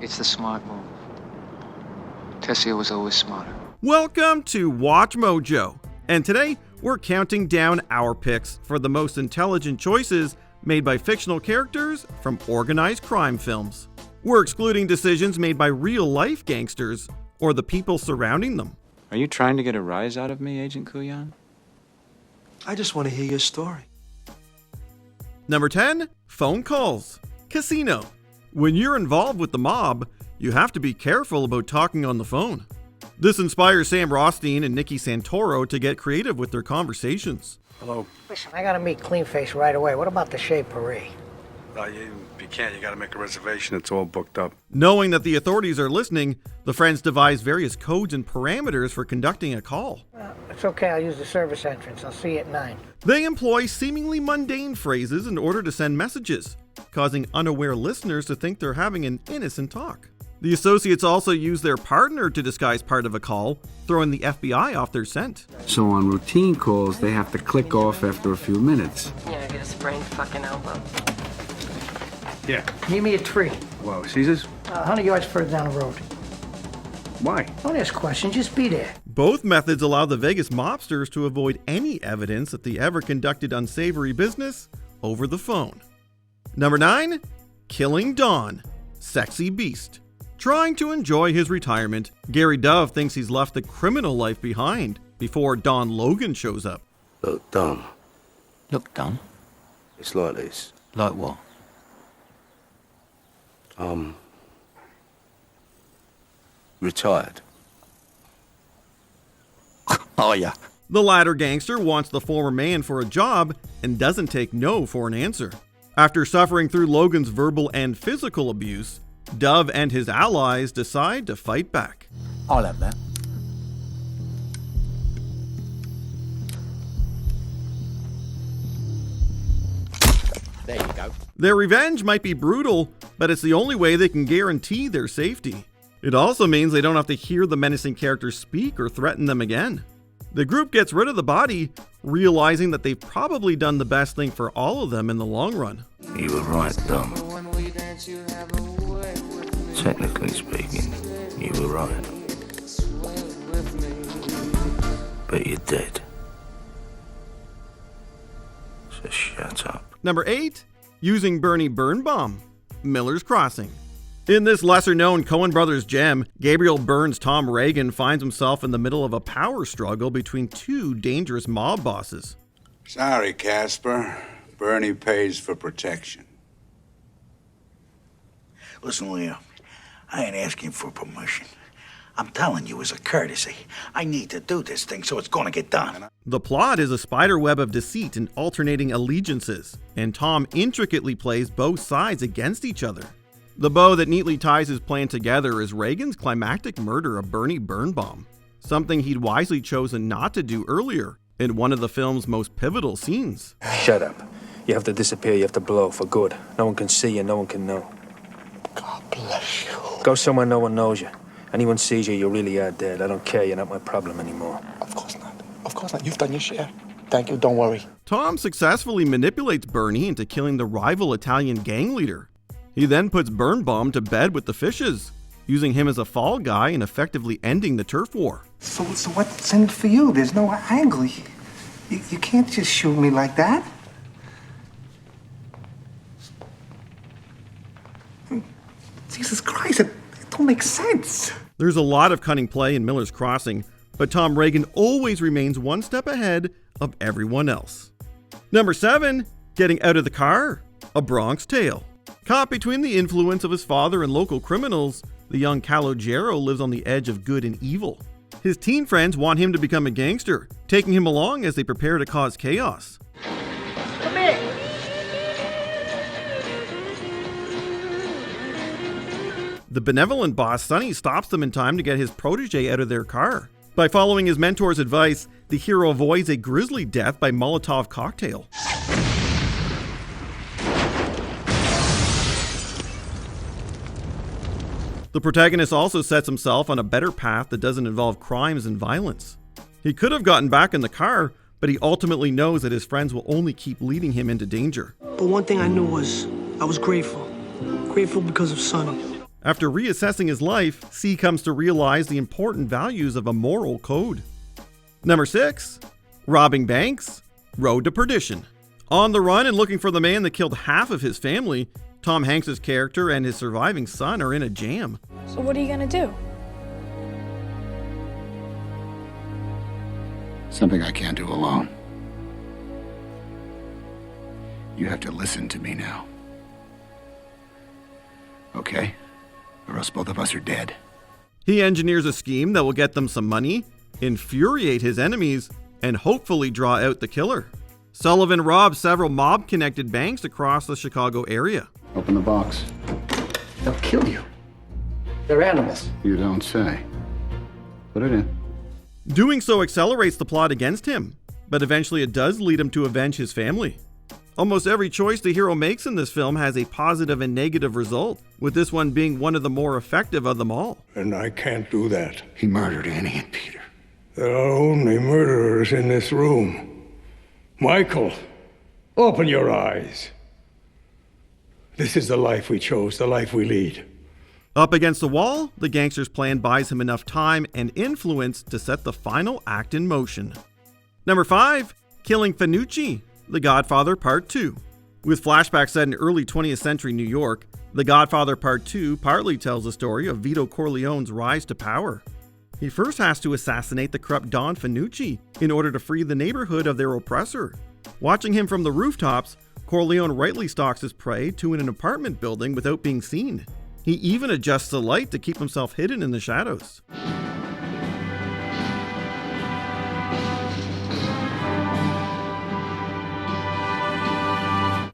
It's the smart move. Tessia was always smarter. Welcome to Watch Mojo, and today we're counting down our picks for the most intelligent choices made by fictional characters from organized crime films. We're excluding decisions made by real-life gangsters or the people surrounding them. Are you trying to get a rise out of me, Agent Kuyan? I just want to hear your story. Number 10, phone calls. Casino. When you're involved with the mob, you have to be careful about talking on the phone. This inspires Sam Rothstein and Nicky Santoro to get creative with their conversations. Hello. Listen, I gotta meet Cleanface right away. What about the Chez Paris? You can't. You gotta make a reservation. It's all booked up. Knowing that the authorities are listening, the friends devise various codes and parameters for conducting a call. It's okay, I'll use the service entrance. I'll see you at 9. They employ seemingly mundane phrases in order to send messages, causing unaware listeners to think they're having an innocent talk. The associates also use their partner to disguise part of a call, throwing the FBI off their scent. So on routine calls, they have to click off after a few minutes. Yeah, get a sprained fucking elbow. Yeah. Meet me at 3. Wow, Caesar's? 100 yards further down the road. Why? Don't ask questions, just be there. Both methods allow the Vegas mobsters to avoid any evidence that they ever conducted unsavory business over the phone. Number 9, Killing Don, Sexy Beast. Trying to enjoy his retirement, Gary Dove thinks he's left the criminal life behind before Don Logan shows up. Look, Don. Look, Don. It's like this. Like what? Retired. Oh, yeah. The latter gangster wants the former man for a job and doesn't take no for an answer. After suffering through Logan's verbal and physical abuse, Dove and his allies decide to fight back. I'll have that. There you go. Their revenge might be brutal, but it's the only way they can guarantee their safety. It also means they don't have to hear the menacing characters speak or threaten them again. The group gets rid of the body, realizing that they've probably done the best thing for all of them in the long run. You were right, Dom. Technically speaking, you were right. But you're dead. So shut up. Number 8, using Bernie Birnbaum, Miller's Crossing. In this lesser-known Coen Brothers gem, Gabriel Byrne's Tom Reagan finds himself in the middle of a power struggle between two dangerous mob bosses. Sorry, Casper. Bernie pays for protection. Listen, Leo, I ain't asking for permission. I'm telling you as a courtesy. I need to do this thing, so it's gonna get done. The plot is a spiderweb of deceit and alternating allegiances, and Tom intricately plays both sides against each other. The bow that neatly ties his plan together is Reagan's climactic murder of Bernie Birnbaum, something he'd wisely chosen not to do earlier in one of the film's most pivotal scenes. Shut up. You have to disappear, you have to blow for good. No one can see you, no one can know. God bless you. Go somewhere no one knows you. Anyone sees you, you really are dead. I don't care, you're not my problem anymore. Of course not. Of course not. You've done your share. Thank you, don't worry. Tom successfully manipulates Bernie into killing the rival Italian gang leader. He then puts Birnbaum to bed with the fishes, using him as a fall guy and effectively ending the turf war. So what's in it for you? There's no angle. You can't just shoot me like that. Jesus Christ, it don't make sense. There's a lot of cunning play in Miller's Crossing, but Tom Reagan always remains one step ahead of everyone else. Number 7, getting out of the car, A Bronx Tale. Caught between the influence of his father and local criminals, the young Calogero lives on the edge of good and evil. His teen friends want him to become a gangster, taking him along as they prepare to cause chaos. Come here. The benevolent boss, Sonny, stops them in time to get his protege out of their car. By following his mentor's advice, the hero avoids a grisly death by Molotov cocktail. The protagonist also sets himself on a better path that doesn't involve crimes and violence. He could have gotten back in the car, but he ultimately knows that his friends will only keep leading him into danger. But one thing I knew was I was grateful. Grateful because of Sonny. After reassessing his life, C comes to realize the important values of a moral code. Number 6. Robbing banks, road to perdition. On the run and looking for the man that killed half of his family, Tom Hanks' character and his surviving son are in a jam. So what are you gonna do? Something I can't do alone. You have to listen to me now. Okay? Or else both of us are dead. He engineers a scheme that will get them some money, infuriate his enemies, and hopefully draw out the killer. Sullivan robs several mob-connected banks across the Chicago area. Open the box. They'll kill you. They're animals. You don't say. Put it in. Doing so accelerates the plot against him, but eventually it does lead him to avenge his family. Almost every choice the hero makes in this film has a positive and negative result, with this one being one of the more effective of them all. And I can't do that. He murdered Annie and Peter. There are only murderers in this room. Michael, open your eyes. This is the life we chose, the life we lead. Up against the wall, the gangster's plan buys him enough time and influence to set the final act in motion. Number 5. Killing Fucci, The Godfather Part 2. With flashbacks set in early 20th century New York, The Godfather Part 2 partly tells the story of Vito Corleone's rise to power. He first has to assassinate the corrupt Don Fucci in order to free the neighborhood of their oppressor. Watching him from the rooftops, Corleone rightly stalks his prey to an apartment building without being seen. He even adjusts the light to keep himself hidden in the shadows.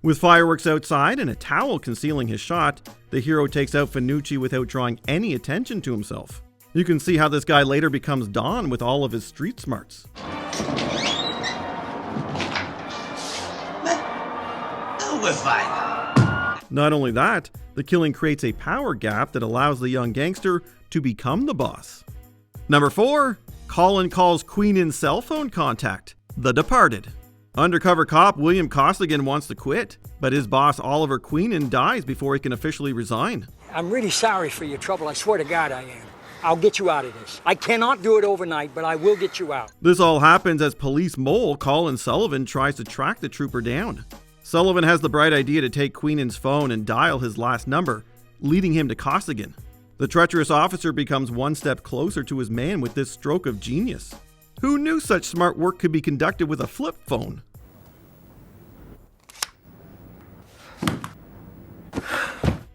With fireworks outside and a towel concealing his shot, the hero takes out Fucci without drawing any attention to himself. You can see how this guy later becomes Don with all of his street smarts. Not only that, the killing creates a power gap that allows the young gangster to become the boss. Number 4. Colin calls Queenan's cell phone contact, The Departed. Undercover cop William Costigan wants to quit, but his boss Oliver Queenan dies before he can officially resign. I'm really sorry for your trouble, I swear to God I am. I'll get you out of this. I cannot do it overnight, but I will get you out. This all happens as police mole Colin Sullivan tries to track the trooper down. Sullivan has the bright idea to take Queenan's phone and dial his last number, leading him to Costigan. The treacherous officer becomes one step closer to his man with this stroke of genius. Who knew such smart work could be conducted with a flip phone?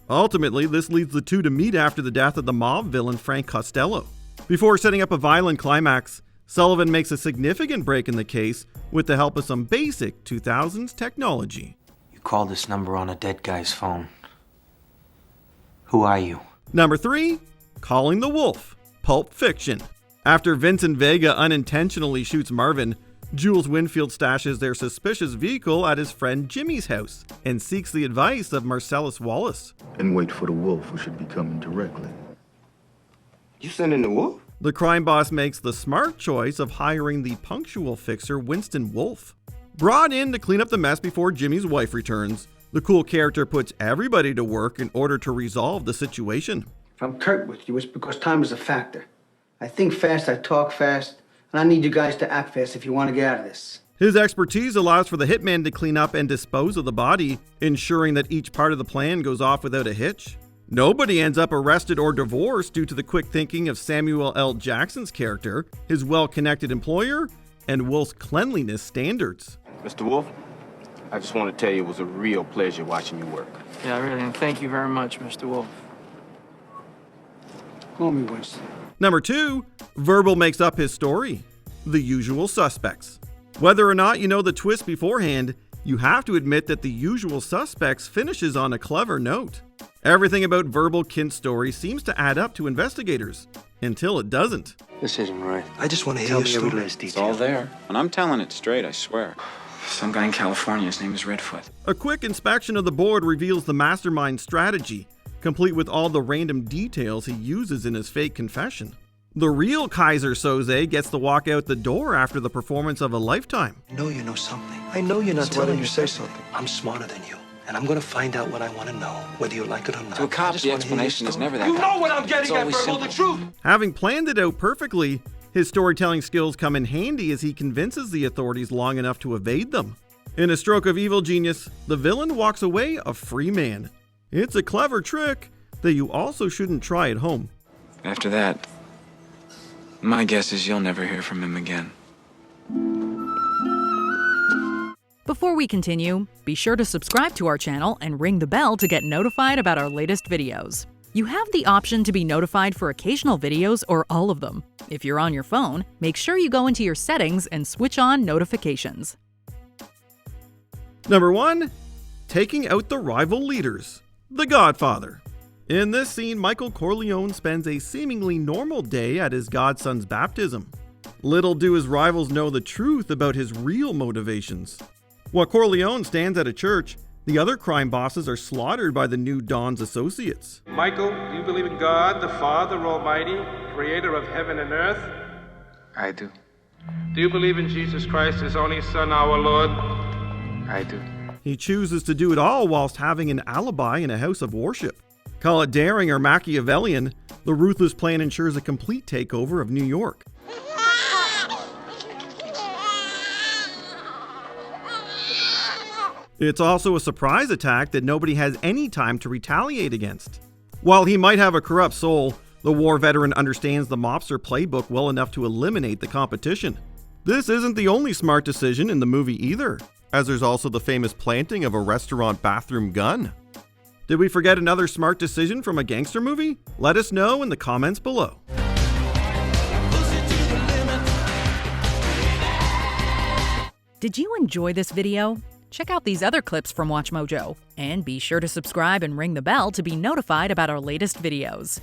Ultimately, this leads the two to meet after the death of the mob villain Frank Costello. Before setting up a violent climax, Sullivan makes a significant break in the case with the help of some basic 2000s technology. You called this number on a dead guy's phone. Who are you? Number 3. Calling the Wolf, Pulp Fiction. After Vincent Vega unintentionally shoots Marvin, Jules Winfield stashes their suspicious vehicle at his friend Jimmy's house and seeks the advice of Marcellus Wallace. And wait for the wolf, who should be coming directly. You sending the wolf? The crime boss makes the smart choice of hiring the punctual fixer Winston Wolfe. Brought in to clean up the mess before Jimmy's wife returns, the cool character puts everybody to work in order to resolve the situation. If I'm curt with you, it's because time is a factor. I think fast, I talk fast, and I need you guys to act fast if you want to get out of this. His expertise allows for the hitman to clean up and dispose of the body, ensuring that each part of the plan goes off without a hitch. Nobody ends up arrested or divorced due to the quick thinking of Samuel L. Jackson's character, his well-connected employer, and Wolf's cleanliness standards. Mr. Wolf, I just want to tell you it was a real pleasure watching you work. Yeah, really, and thank you very much, Mr. Wolf. Call me Winston. Number 2, Verbal makes up his story, The Usual Suspects. Whether or not you know the twist beforehand, you have to admit that The Usual Suspects finishes on a clever note. Everything about Verbal Kint's story seems to add up to investigators, until it doesn't. This isn't right. I just want to hear Tell your me story. every last It's detail. all there. And I'm telling it straight, I swear. Some guy in California, his name is Redfoot. A quick inspection of the board reveals the mastermind's strategy, complete with all the random details he uses in his fake confession. The real Kaiser Soze gets to walk out the door after the performance of a lifetime. I know you know something. I know you're not telling me. Say something. I'm smarter than you. And I'm gonna find out what I want to know, whether you like it or not. To a cop, the explanation is never that. You know what I'm getting at, It's Virgil, always the truth! Having planned it out perfectly, his storytelling skills come in handy as he convinces the authorities long enough to evade them. In a stroke of evil genius, the villain walks away a free man. It's a clever trick that you also shouldn't try at home. After that, my guess is you'll never hear from him again. Before we continue, be sure to subscribe to our channel and ring the bell to get notified about our latest videos. You have the option to be notified for occasional videos or all of them. If you're on your phone, make sure you go into your settings and switch on notifications. Number 1. Taking out the rival leaders. The Godfather. In this scene, Michael Corleone spends a seemingly normal day at his godson's baptism. Little do his rivals know the truth about his real motivations. While Corleone stands at a church, the other crime bosses are slaughtered by the new Don's associates. Michael, do you believe in God, the Father Almighty, creator of heaven and earth? I do. Do you believe in Jesus Christ, his only Son, our Lord? I do. He chooses to do it all whilst having an alibi in a house of worship. Call it daring or Machiavellian, the ruthless plan ensures a complete takeover of New York. It's also a surprise attack that nobody has any time to retaliate against. While he might have a corrupt soul, the war veteran understands the mobster playbook well enough to eliminate the competition. This isn't the only smart decision in the movie either, as there's also the famous planting of a restaurant bathroom gun. Did we forget another smart decision from a gangster movie? Let us know in the comments below. Did you enjoy this video? Check out these other clips from WatchMojo, and be sure to subscribe and ring the bell to be notified about our latest videos.